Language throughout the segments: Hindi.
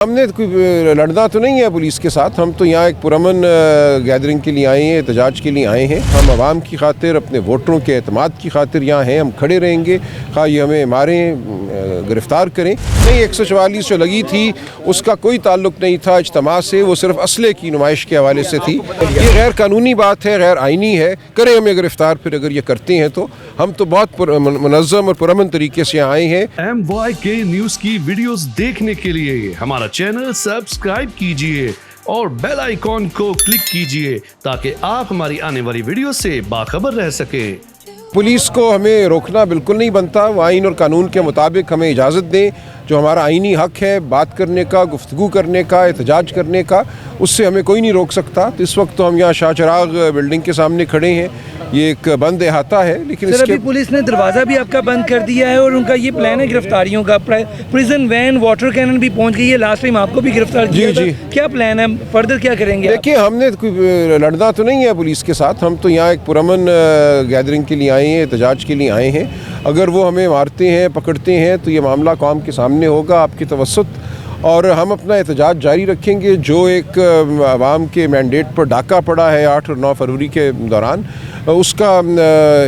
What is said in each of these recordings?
हमने कोई लड़ना तो नहीं है पुलिस के साथ। हम तो यहाँ एक पुरअमन गैदरिंग के लिए आए हैं, एहतजाज के लिए आए हैं। हम आवाम की खातिर, अपने वोटरों के एतमाद की खातिर यहाँ हैं। हम खड़े रहेंगे, खा ये हमें मारें, गिरफ़्तार करें। नहीं, 144 जो लगी थी उसका कोई ताल्लुक़ नहीं था इज्तिमा से, वो सिर्फ असले की नुमाइश के हवाले से थी। ये गैर कानूनी बात है, गैर आइनी है। करें हमें गिरफ़्तार फिर अगर ये करते हैं तो। हम तो बहुत मुनज़्ज़म और पुरअमन तरीके से यहाँ आए हैं। MYK न्यूज़ की वीडियोस देखने के लिए हमारा चैनल सब्सक्राइब कीजिए और बेल आइकॉन को क्लिक कीजिए ताकि आप हमारी आने वाली वीडियो से बाखबर रह सकें। पुलिस को हमें रोकना बिल्कुल नहीं बनता। वो आइन और कानून के मुताबिक हमें इजाज़त दें। जो हमारा आइनी हक़ है बात करने का, गुफ्तगू करने का, एहतजाज करने का, उससे हमें कोई नहीं रोक सकता। तो इस वक्त तो हम यहाँ शाहचराग बिल्डिंग के सामने खड़े हैं। ये एक बंद अहाता है, लेकिन सर अभी पुलिस ने दरवाज़ा भी आपका बंद कर दिया है और उनका ये प्लान है गिरफ्तारियों का। प्रिजन वैन, वाटर कैनन भी पहुंच गई है। लास्ट टाइम आपको भी गिरफ्तार किया था। क्या प्लान है, फर्दर क्या करेंगे? देखिए, हमने कोई लड़ना तो नहीं है पुलिस के साथ। हम तो यहाँ एक पुरअमन गैदरिंग के लिए आए हैं, एहतजाज के लिए आए हैं। अगर वो हमें मारते हैं, पकड़ते हैं तो ये मामला कौम के सामने होगा, आपकी तवस्सुत, और हम अपना एहतजाज जारी रखेंगे। जो एक आवाम के मैंडेट पर डाका पड़ा है 8 और 9 फरवरी के दौरान, उसका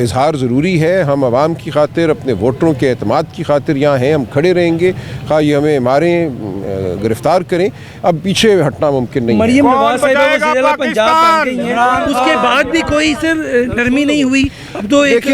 इजहार ज़रूरी है। हम आवाम की खातिर, अपने वोटरों के एतमाद की खातिर यहाँ हैं। हम खड़े रहेंगे, खा ये हमें मारें, गिरफ़्तार करें। अब पीछे हटना मुमकिन नहीं है। मरियम नवाज साहिबा पंजाब बन गई हैं, उसके बाद भी कोई सर नरमी नहीं हुई। अब तो एक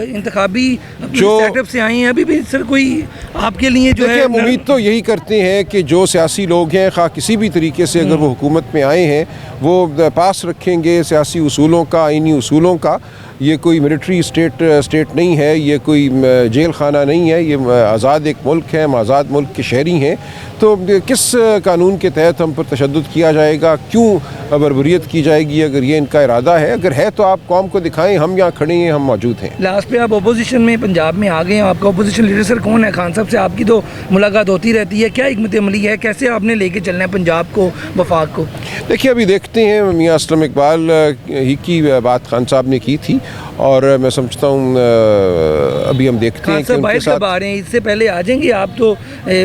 इंतखाबी जो सेटअप से आई हैं, अभी भी सर कोई आपके लिए जो है। उम्मीद तो यही करते हैं कि जो सियासी लोग हैं, खा किसी भी तरीके से अगर वो हुकूमत में आए हैं, वो पास रखेंगे सियासी उसूलों का, आइनी उसूलों का। ये कोई मिलिट्री स्टेट नहीं है, ये कोई जेल खाना नहीं है। ये आज़ाद एक मुल्क है, हम आज़ाद मुल्क के शहरी हैं। तो किस कानून के तहत हम पर तशद्दुद किया जाएगा, क्यों बर्बरियत की जाएगी अगर ये इनका इरादा है? अगर है तो आप कौम को दिखाएं। हम यहाँ खड़े हैं, हम मौजूद हैं। लास्ट पे आप अपोजिशन में पंजाब में आ गए हैं। आपका अपोजिशन लीडर सर कौन है? खान साहब से आपकी तो मुलाकात होती रहती है। क्या हिकमत अमली है, कैसे आपने लेके चलना है पंजाब को, वफाक को? देखिए, अभी देखते हैं। मियाँ असलम इकबाल ही की बात खान साहब ने की थी और मैं समझता हूँ अभी हम देखते हैं कि उनके साथ कब आ रहे हैं। इससे पहले आ जाएंगे आप? तो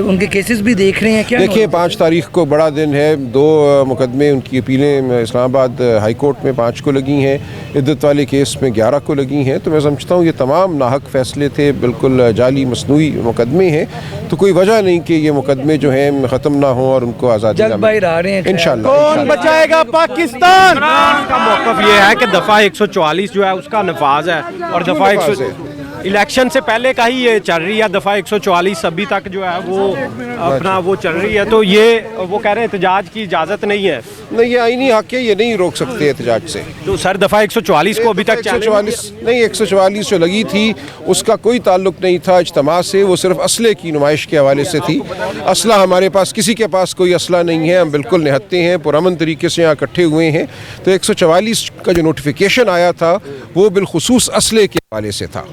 उनके केसेस भी देख रहे हैं क्या? देखिए, 5 तारीख को बड़ा दिन है। 2 मुकदमे, उनकी अपीलें इस्लामाबाद हाई कोर्ट में 5 को लगी हैं। इद्दत वाले केस में 11 को लगी हैं। तो मैं समझता हूँ ये तमाम नाहक फैसले थे, बिल्कुल जाली मसनूई मुकदमे हैं। तो कोई वजह नहीं कि ये मुकदमे जो हैं ख़त्म ना हो और उनको आज़ादी जल्द बाहर आ रहे हैं इंशाअल्लाह। कौन बचाएगा पाकिस्तान? का मौक़िफ़ ये है कि दफ़ा 144 जो है उसका नफाज है और दफ़ा 100 इलेक्शन से पहले का ही ये चल रही है। दफ़ा 144 अभी तक जो है वो अपना वो चल रही है। तो ये वो कह रहे हैं एहतजाज की इजाज़त नहीं है। नहीं, ये आईनी हक़ है, ये नहीं रोक सकते एहतजाज से। तो सर दफ़ा 144 को अभी तक 144 जो लगी थी उसका कोई ताल्लुक़ नहीं था इज्तिमा से, वो सिर्फ असले की नुमाइश के हवाले से थी। असला हमारे पास, किसी के पास कोई असला नहीं है। हम बिल्कुल निहत्ते हैं, पुरअमन तरीके से यहाँ इकट्ठे हुए हैं। तो 144 का जो नोटिफिकेशन आया था वो बिलखुसूस असले के हवाले से था।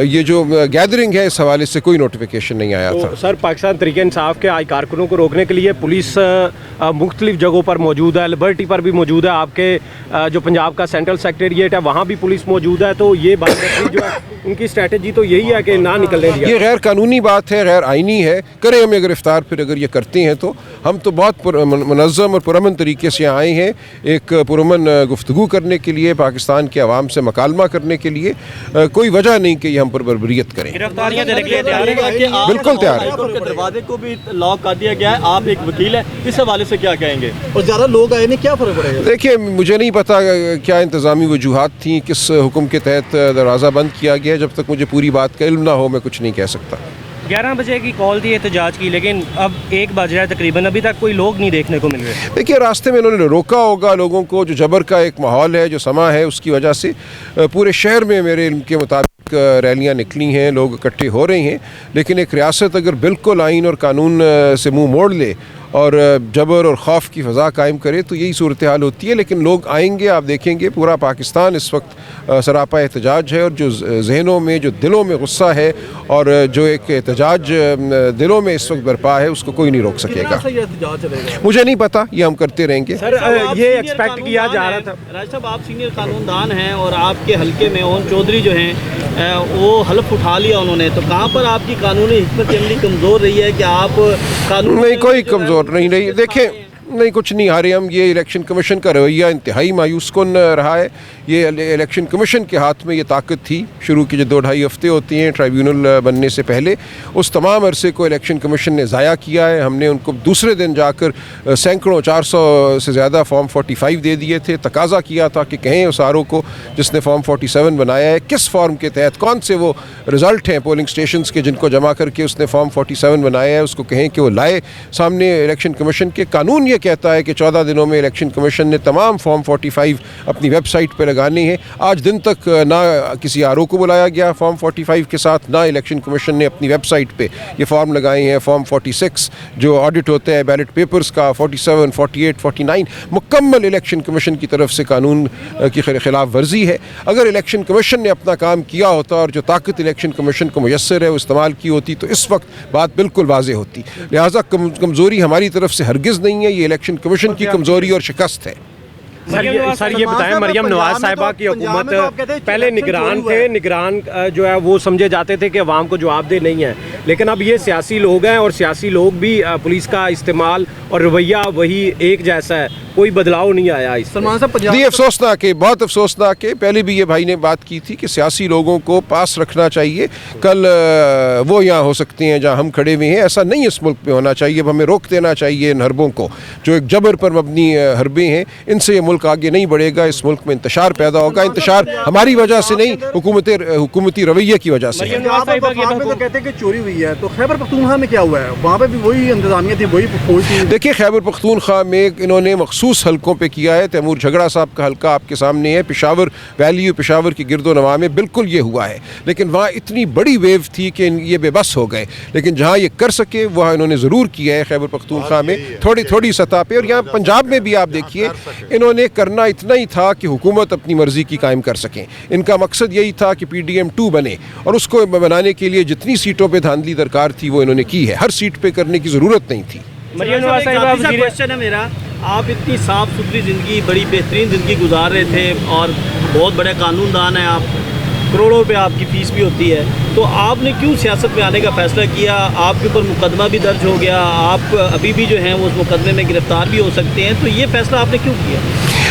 ये जो गैदरिंग है इस हवाले से कोई नोटिफिकेशन नहीं आया था। सर पाकिस्तान तहरीक इंसाफ के आई कारकुनों को रोकने के लिए पुलिस मुख्तलिफ जगहों पर मौजूद है। लिबर्टी पर भी मौजूद है। आपके जो पंजाब का सेंट्रल सेक्रेटेरिएट है वहाँ भी पुलिस मौजूद है। तो ये बात जो है उनकी स्ट्रेटजी तो यही है कि ना निकलने दिया। ये गैर कानूनी बात है, गैर आइनी है। करें हमें गिरफ़्तार फिर अगर ये करते हैं तो। हम तो बहुत मुनज़्ज़म और पुरअमन तरीके से आए हैं, एक पुरअमन गुफ्तगू करने के लिए, पाकिस्तान के अवाम से मकालमा करने के लिए। कोई वजह नहीं कि हम पर बर्बरियत करें। बिल्कुल तैयार है। दरवाजे को भी लॉक कर दिया गया है। आप एक वकील है, इस हवाले से क्या कहेंगे? और ज़्यादा लोग आए नहीं, क्या फ़र्क पड़ेगा? देखिए, मुझे नहीं पता क्या इंतज़ामी वजूहात थी, किस हुक्म के तहत दरवाज़ा बंद किया गया। जब तक मुझे पूरी बात का इल्म ना हो मैं कुछ नहीं कह सकता। 11 बजे की कॉल थी एहतजाज की, लेकिन अब 1 बज रहा है तकरीबन, अभी तक कोई लोग नहीं देखने को मिल रहे। देखिए, रास्ते में इन्होंने रोका होगा लोगों को। जो जबर का एक माहौल है, जो समा है, उसकी वजह से पूरे शहर में मेरे इल्म के मुताबिक रैलियां निकली हैं, लोग इकट्ठे हो रहे हैं। लेकिन एक रियासत अगर बिल्कुल आइन और कानून से मुंह मोड़ ले और जबर और खौफ की फ़ज़ा कायम करे तो यही सूरत हाल होती है। लेकिन लोग आएंगे, आप देखेंगे पूरा पाकिस्तान इस वक्त सरापा एहतजाज है। और जो जहनों में, जो दिलों में गुस्सा है और जो एक एहतजाज दिलों में इस वक्त बरपा है, उसको कोई नहीं रोक सकेगा। मुझे नहीं पता, ये हम करते रहेंगे। सर ये एक्सपेक्ट किया जा रहा था। राज साहब, आप सीनियर कानूनदान हैं और आपके हल्के में ओम चौधरी जो हैं वो हल्फ उठा लिया उन्होंने, तो कहाँ पर आपकी कानूनी हिकमत अमली कमज़ोर रही है कि आप कानून? नहीं, कोई कमज़ोर और नहीं देखें, नहीं कुछ नहीं हारे हम। ये इलेक्शन कमीशन का रवैया इंतहाई मायूस कुन रहा है। ये इलेक्शन कमीशन के हाथ में ये ताकत थी शुरू की जो 2-2.5 हफ्ते होती हैं ट्राइब्यूनल बनने से पहले, उस तमाम अरसे को इलेक्शन कमीशन ने ज़ाया किया है। हमने उनको दूसरे दिन जाकर सैकड़ों 400 से ज़्यादा फॉर्म 45 दे दिए थे। तकाजा किया था कि कहें उस आर ओ को जिसने फॉर्म 47 बनाया है किस फॉर्म के तहत कौन से वो रिज़ल्ट हैं पोलिंग स्टेशंस के जिनको जमा करके उसने फॉर्म 47 बनाया है, उसको कहें कि वो लाए सामने इलेक्शन कमीशन के। कानून ये कहता है कि 14 दिनों में इलेक्शन कमीशन ने तमाम फॉर्म 45 अपनी वेबसाइट पर लगाने हैं। आज दिन तक ना किसी आर ओ को बुलाया गया फॉर्म 45 के साथ, ना इलेक्शन कमीशन ने अपनी वेबसाइट पे ये फॉर्म लगाए हैं। फॉर्म 46 जो ऑडिट होता है बैलेट पेपर्स का, 47, 48, 49 मुकम्मल इलेक्शन कमीशन की तरफ से कानून की खिलाफ वर्जी है। अगर इलेक्शन कमीशन ने अपना काम किया होता और जो ताकत इलेक्शन कमीशन को मुयस्सर है वो इस्तेमाल की होती तो इस वक्त बात बिल्कुल वाज़ेह होती। लिहाजा कमज़ोरी हमारी तरफ से हरगिज़ नहीं है, ये इलेक्शन कमीशन की कमज़ोरी और शिकस्त है। सर ये बताएं, मरियम नवाज साहिबा की हुकूमत पहले निगरान थे, निगरान जो है वो समझे जाते थे कि अवाम को जवाबदेह नहीं है, लेकिन अब ये सियासी लोग हैं और सियासी लोग भी पुलिस का इस्तेमाल और रवैया वही एक जैसा है, कोई बदलाव नहीं आया। सलमान साहब ये अफसोसनाक है, बहुत अफसोसनाक है। पहले भी ये भाई ने बात की थी कि सियासी लोगों को पास रखना चाहिए, कल वो यहाँ हो सकते हैं जहाँ हम खड़े हुए हैं। ऐसा नहीं इस मुल्क में होना चाहिए। अब हमें रोक देना चाहिए इन हरबों को जो एक जबर पर मबनी हरबे हैं। इनसे ये मुल्क आगे नहीं बढ़ेगा। इस मुल्क में इंतशार पैदा होगा। इंतशार हमारी वजह से नहीं, हुकूमती रवैये की वजह से है। तो कहते हैं कि चोरी हुई है, तो खैबर पख्तूनख्वा में क्या हुआ है? वहाँ पे भी वही इंतजामिया थी, वही फौज थी। देखिए खैबर पख्तूनख्वा में इन्होंने मखसूस हलकों पे किया है। तैमूर झगड़ा साहब का हलका आपके सामने है। पेशावर वैली, पेशावर की गिरदो नवा में बिल्कुल ये हुआ है, लेकिन वहाँ इतनी बड़ी वेव थी कि ये बेबस हो गए। लेकिन जहाँ ये कर सके वहाँ इन्होंने ज़रूर किया है खैबर पख्तूनख्वा में, थोड़ी सतह पे। और यहाँ पंजाब में भी आप देखिए इन्होंने करना इतना ही था कि हुकूमत अपनी मर्ज़ी की कायम कर सकें। इनका मकसद यही था कि PDM 2 बने और उसको बनाने के लिए जितनी सीटों पर धांधली दरकार थी वो इन्होंने की है। हर सीट पर करने की ज़रूरत नहीं थी। क्वेश्चन है मेरा, आप इतनी साफ सुथरी ज़िंदगी, बड़ी बेहतरीन ज़िंदगी गुजार रहे थे और बहुत बड़े कानूनदान हैं आप, करोड़ों रुपये आपकी फ़ीस भी होती है, तो आपने क्यों सियासत में आने का फ़ैसला किया? आपके ऊपर मुकदमा भी दर्ज हो गया, आप अभी भी जो हैं वो उस मुकदमे में गिरफ्तार भी हो सकते हैं, तो ये फ़ैसला आपने क्यों किया?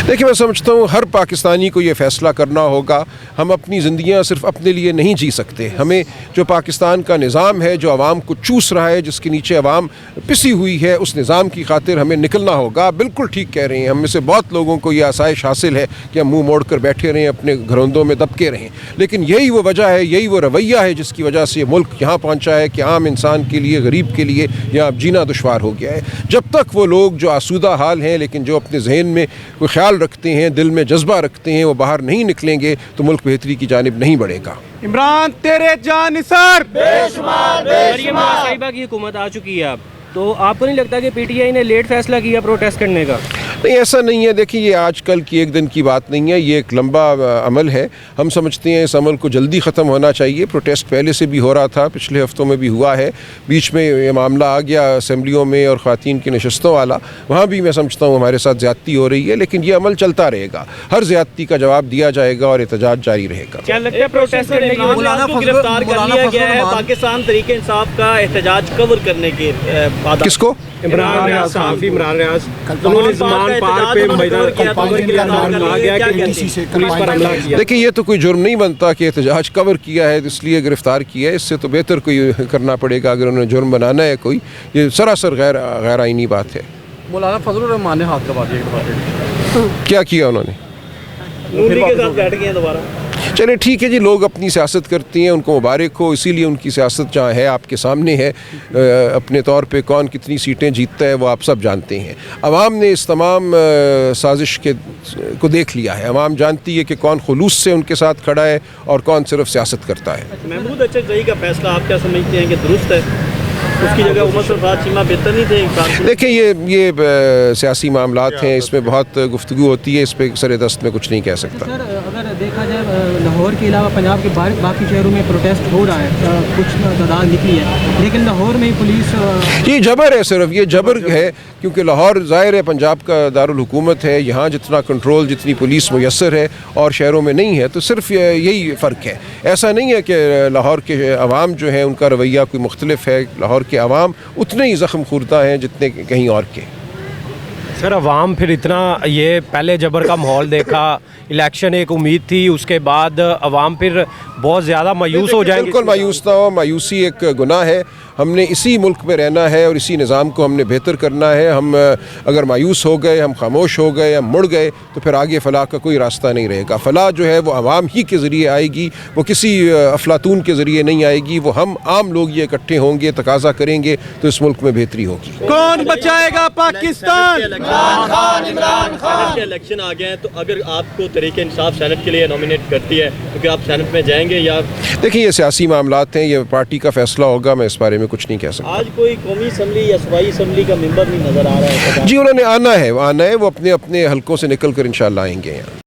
देखिए मैं समझता हूँ हर पाकिस्तानी को ये फ़ैसला करना होगा। हम अपनी ज़िंदगियाँ सिर्फ अपने लिए नहीं जी सकते। हमें जो पाकिस्तान का निज़ाम है, जो आवाम को चूस रहा है, जिसके नीचे आवाम पिसी हुई है, उस निज़ाम की खातिर हमें निकलना होगा। बिल्कुल ठीक कह रहे हैं। हम में से बहुत लोगों को ये आसाइश हासिल है कि हम मुँह मोड़ कर बैठे रहें, अपने घरोंदों में दबके रहें, लेकिन यही वो वजह है, यही वो रवैया है जिसकी वजह से ये मुल्क यहाँ पहुँचा है कि आम इंसान के लिए, गरीब के लिए यहाँ जीना दुश्वार हो गया है। जब तक वो लोग जो आसूदा हाल हैं लेकिन जो अपने जहन में कोई ख्याल रखते हैं, दिल में जज्बा रखते हैं, वो बाहर नहीं निकलेंगे तो मुल्क बेहतरी की जानिब नहीं बढ़ेगा। इमरान तेरे जानिसार मरियम नवाज साहिबा की हुकूमत आ चुकी है अब, तो आपको नहीं लगता कि PTI ने लेट फैसला किया प्रोटेस्ट करने का? नहीं, ऐसा नहीं है। देखिए ये आजकल की एक दिन की बात नहीं है, ये एक लंबा अमल है। हम समझते हैं इस अमल को जल्दी ख़त्म होना चाहिए। प्रोटेस्ट पहले से भी हो रहा था, पिछले हफ्तों में भी हुआ है। बीच में ये मामला आ गया असेंबलियों में और ख़वातीन की नशस्तों वाला, वहाँ भी मैं समझता हूँ हमारे साथ ज़्यादती हो रही है, लेकिन ये अमल चलता रहेगा। हर ज़्यादती का जवाब दिया जाएगा और एहतजाज जारी रहेगा। क्या लगता है प्रोटेस्ट करने की गिरफ्तार कर लिया गया है पाकिस्तान तहरीक इंसाफ का एहतजाज कवर करने के बाद? किसको? इमरान रियाज, सहाफ़ी इमरान रियाज, उन्होंने ज़मान पार पे मैदान कहा गया कि पुलिस पर हमला किया। देखिए ये तो कोई जुर्म नहीं बनता कि एहतजाज कवर किया है इसलिए गिरफ्तार किया है। इससे तो बेहतर कोई करना पड़ेगा अगर उन्होंने जुर्म बनाना है कोई। ये सरासर गैर आईनी बात है। मौलाना फजलुर रहमान ने हाथ दबा दिया। क्या किया उन्होंने? नूरी के साथ बैठ गए दोबारा। चले ठीक है जी, लोग अपनी सियासत करती हैं, उनको मुबारक हो। इसीलिए उनकी सियासत जहाँ है आपके सामने है। अपने तौर पे कौन कितनी सीटें जीतता है वो आप सब जानते हैं। अवाम ने इस तमाम साजिश को देख लिया है। अवाम जानती है कि कौन खुलूस से उनके साथ खड़ा है और कौन सिर्फ सियासत करता है। महमूद अचरजई का फैसला आप क्या समझते हैं कि दुरुस्त है? उसकी जगह उमर सरफराज चीमा बेहतर नहीं थे? देखिए ये सियासी मामलात हैं, इसमें बहुत गुफ्तगू होती है, इस पर सरे दस्त में कुछ नहीं कह सकता। सर अगर देखा जाए लाहौर लाहौर के अलावा पंजाब के बाकी शहरों में प्रोटेस्ट हो रहा है, कुछ तादाद निकली है, लेकिन लाहौर में पुलिस ये जबर है, सिर्फ ये जबर है, क्योंकि लाहौर ज़ाहिर है पंजाब का दारुल हुकूमत है, यहाँ जितना कंट्रोल जितनी पुलिस मुयस्सर है और शहरों में नहीं है, तो सिर्फ यही फ़र्क है। ऐसा नहीं है कि लाहौर के अवाम जो है उनका रवैया कोई मुख्तलिफ है, लाहौर के अवाम उतने ही ज़ख्म खुर्दा हैं जितने कहीं और के। सर अवाम फिर इतना ये पहले जबर का माहौल देखा, इलेक्शन एक उम्मीद थी, उसके बाद अवाम फिर बहुत ज़्यादा मायूस हो जाएंगे। बिल्कुल मायूस ना हो, मायूसी एक गुनाह है। हमने इसी मुल्क में रहना है और इसी निज़ाम को हमने बेहतर करना है। हम अगर मायूस हो गए, हम खामोश हो गए, हम मुड़ गए, तो फिर आगे फ़लाह का कोई रास्ता नहीं रहेगा। फ़लाह जो है वो आवाम ही के ज़रिए आएगी, वो किसी अफलातून के ज़रिए नहीं आएगी। वो हम आम लोग ये इकट्ठे होंगे, तकाज़ा करेंगे, तो इस मुल्क में बेहतरी होगी। कौन बचाएगा पाकिस्तान? इलेक्शन आ गए हैं, तो अगर आपको तरीके इंसाफ सेनेट के लिए नॉमिनेट करती है तो क्या आप सेनेट में जाएंगे या? देखिए, ये सियासी मामलात हैं, ये पार्टी का फ़ैसला होगा, मैं इस बारे में कुछ नहीं कह सकता। आज कोई कौमी असम्बली या सूबाई असम्बली का मेंबर नहीं नज़र आ रहा है? जी, उन्होंने आना है, वो अपने अपने हलकों से निकल कर इंशाल्लाह आएंगे यहाँ।